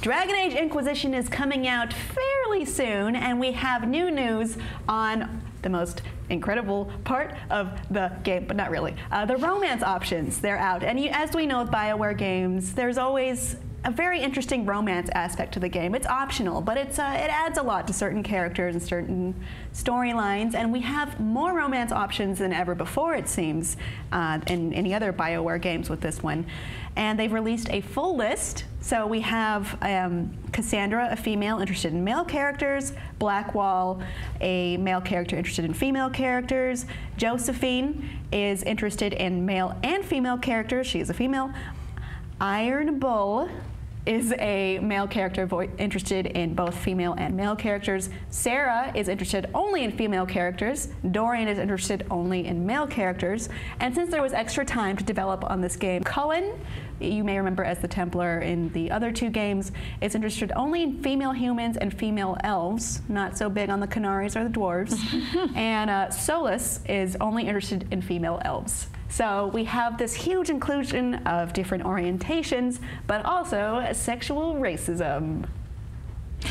Dragon Age Inquisition is coming out fairly soon, and we have new news on the most incredible part of the game, but not really. The romance options, they're out. And as we know with Bioware games, there's always a very interesting romance aspect to the game. It's optional, but it adds a lot to certain characters and certain storylines, and we have more romance options than ever before, it seems, in any other Bioware games with this one. And they've released a full list. So we have Cassandra, a female interested in male characters, Blackwall, a male character interested in female characters, Josephine is interested in male and female characters, she is a female, Iron Bull is a male character interested in both female and male characters. Sera is interested only in female characters. Dorian is interested only in male characters. And since there was extra time to develop on this game, Cullen, you may remember as the Templar in the other two games, is interested only in female humans and female elves, not so big on the Canaries or the dwarves. And Solas is only interested in female elves. So we have this huge inclusion of different orientations, but also sexual racism,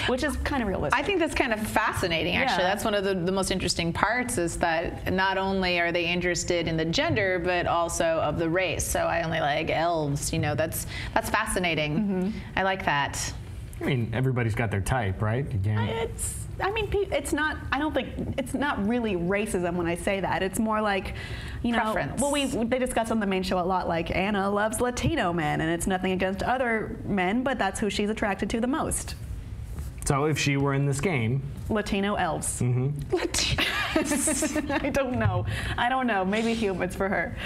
which is kind of realistic. I think that's kind of fascinating, actually. Yeah. That's one of the most interesting parts, is that not only are they interested in the gender, but also of the race. So I only like elves, you know, that's fascinating. Mm-hmm. I like that. I mean, everybody's got their type, right? I mean, it's not, I don't think, it's not really racism when I say that. It's more like, you know, preference. Well, they discuss on the main show a lot, like Anna loves Latino men, and it's nothing against other men, but that's who she's attracted to the most. So if she were in this game. Latino elves. Mm-hmm. I don't know. I don't know. Maybe humans for her.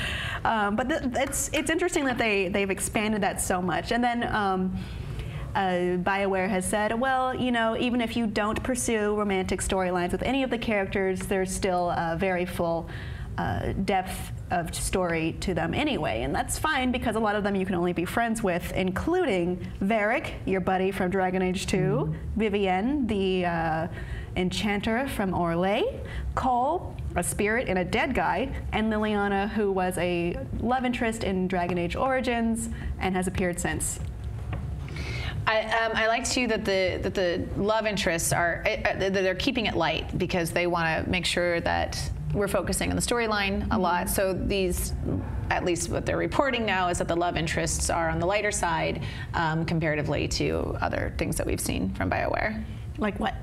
But it's interesting that they've expanded that so much. And then Bioware has said, well, you know, even if you don't pursue romantic storylines with any of the characters, there's still a very full depth of story to them anyway. And that's fine, because a lot of them you can only be friends with, including Varric, your buddy from Dragon Age 2, Vivienne, the enchanter from Orlais, Cole, a spirit and a dead guy, and Liliana, who was a love interest in Dragon Age Origins and has appeared since. I like too that the love interests are they're keeping it light, because they want to make sure that we're focusing on the storyline a lot. So these, at least what they're reporting now, is that the love interests are on the lighter side comparatively to other things that we've seen from Bioware. Like what?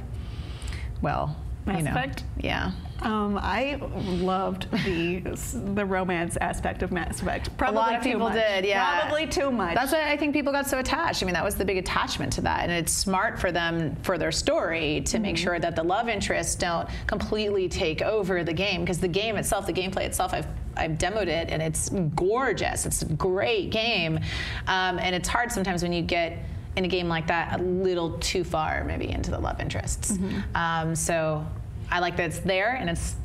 Well, Mass Effect? Yeah. I loved the romance aspect of Mass Effect. Probably a lot of people did, yeah. Probably too much. That's why I think people got so attached. I mean, that was the big attachment to that, and it's smart for them, for their story, to make sure that the love interests don't completely take over the game, because the game itself, the gameplay itself, I've demoed it, and it's gorgeous. It's a great game, and it's hard sometimes when you get in a game like that a little too far maybe into the love interests. So I like that it's there, and it's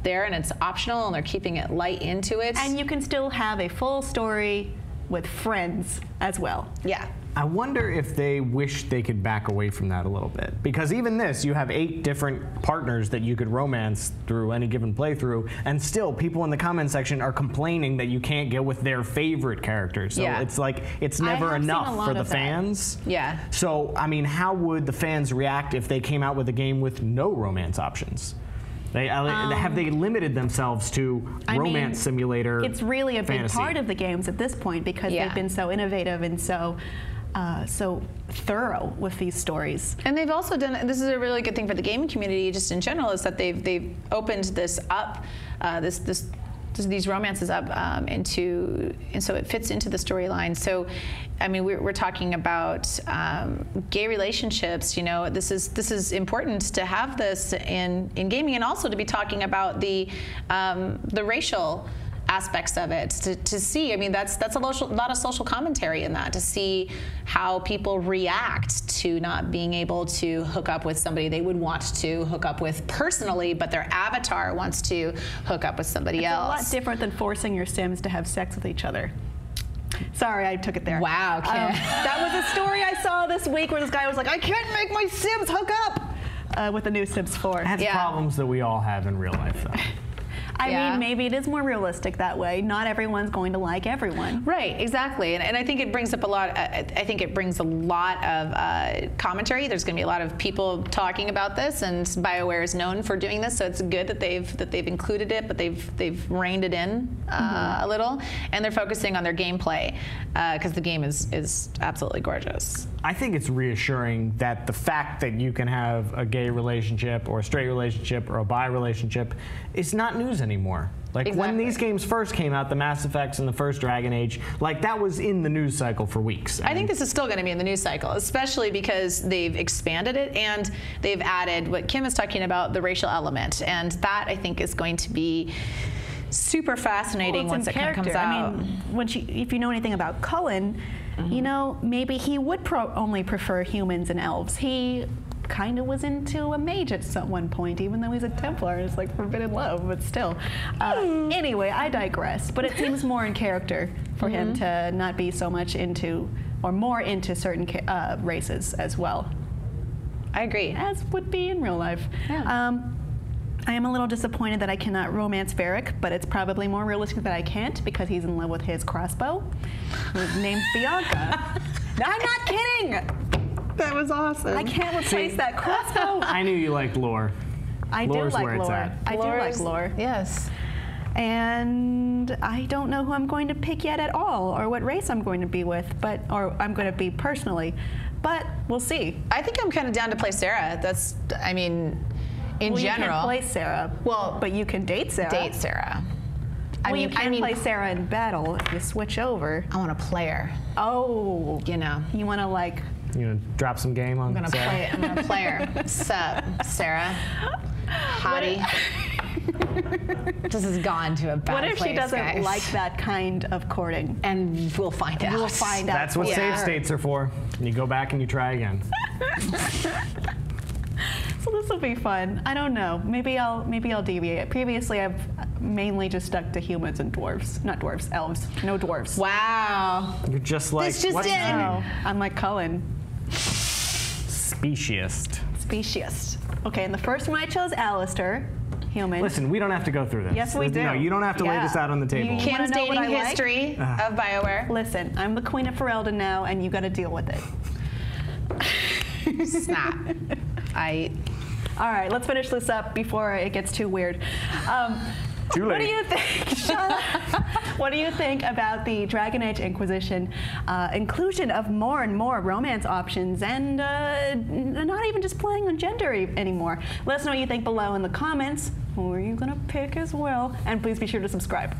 there, and it's optional, and they're keeping it light into it. And you can still have a full story with friends as well. Yeah. I wonder if they wish they could back away from that a little bit. Because even this, you have 8 different partners that you could romance through any given playthrough, and still people in the comment section are complaining that you can't get with their favorite characters. So it's like, it's never enough for the fans. Yeah. So, I mean, how would the fans react if they came out with a game with no romance options? Have they limited themselves to romance simulator? It's really a big fantasy? part of the games at this point, because they've been so innovative and so thorough with these stories. And they've also done, this is a really good thing for the gaming community just in general, is that they've opened this up, these romances up and so it fits into the storyline. So, I mean, we're talking about gay relationships. You know, this is important to have this in gaming, and also to be talking about the racial aspects of it, to see. I mean, that's a lot of social commentary in that, to see how people react to not being able to hook up with somebody they would want to hook up with personally, but their avatar wants to hook up with somebody else. It's a lot different than forcing your Sims to have sex with each other. Sorry, I took it there. Wow, Kim. That was a story I saw this week where this guy was like, I can't make my Sims hook up with the new Sims 4. That's problems that we all have in real life, though. I mean, maybe it is more realistic that way. Not everyone's going to like everyone. Right, exactly. And I think it brings up a lot, I think it brings a lot of commentary. There's going to be a lot of people talking about this, and BioWare is known for doing this, so it's good that they've included it, but they've reined it in a little, and they're focusing on their gameplay because the game is absolutely gorgeous. I think it's reassuring that the fact that you can have a gay relationship or a straight relationship or a bi relationship is not news anymore. Like when these games first came out, the Mass Effects and the first Dragon Age, like that was in the news cycle for weeks. I think this is still going to be in the news cycle, especially because they've expanded it and they've added what Kim is talking about, the racial element, and that I think is going to be super fascinating once it comes out. I mean, if you know anything about Cullen, you know, maybe he would only prefer humans and elves. He kind of was into a mage at one point, even though he's a Templar. It's like forbidden love, but still. Anyway, I digress. But it seems more in character for him to not be so much into, or more into certain races as well. I agree. As would be in real life. Yeah. I am a little disappointed that I cannot romance Varric, but it's probably more realistic that I can't because he's in love with his crossbow, who's named Bianca. No, I'm not kidding! That was awesome. I can't replace that crossbow. I knew you liked lore. I do like lore. I do like lore. Yes. And I don't know who I'm going to pick yet at all, or what race I'm going to be with, or I'm going to be personally. But we'll see. I think I'm kind of down to play Sera. That's, I mean, in general. You can play Sera. Well, but you can date Sera. Date Sera. You can play Sera in battle if you switch over. I want to play her. Oh. You know. You want to like. You gonna drop some game on Sera? I'm gonna play her. Sup, Sera? Hottie. This has gone to a bad place, What if she doesn't guys. like that kind of courting? And we'll find out. We'll find out. That's what save states are for. And you go back and you try again. So this will be fun. I don't know. Maybe I'll deviate. Previously, I've mainly just stuck to humans and dwarves. Not dwarves, elves. No dwarves. Wow. You're just like This just what's in. No, I'm like Cullen. Speciest. Speciest. Okay, and the first one I chose Alistair. Human. Listen, we don't have to go through this. Yes, we do. No, you don't have to lay this out on the table. Kim's know what dating I like? history of BioWare. Listen, I'm the queen of Ferelden now, and you got to deal with it. Snap. All right, let's finish this up before it gets too weird. Too late. What do you think? What do you think about the Dragon Age Inquisition inclusion of more and more romance options and not even just playing on gender anymore? Let us know what you think below in the comments. Who are you gonna pick as well? And please be sure to subscribe.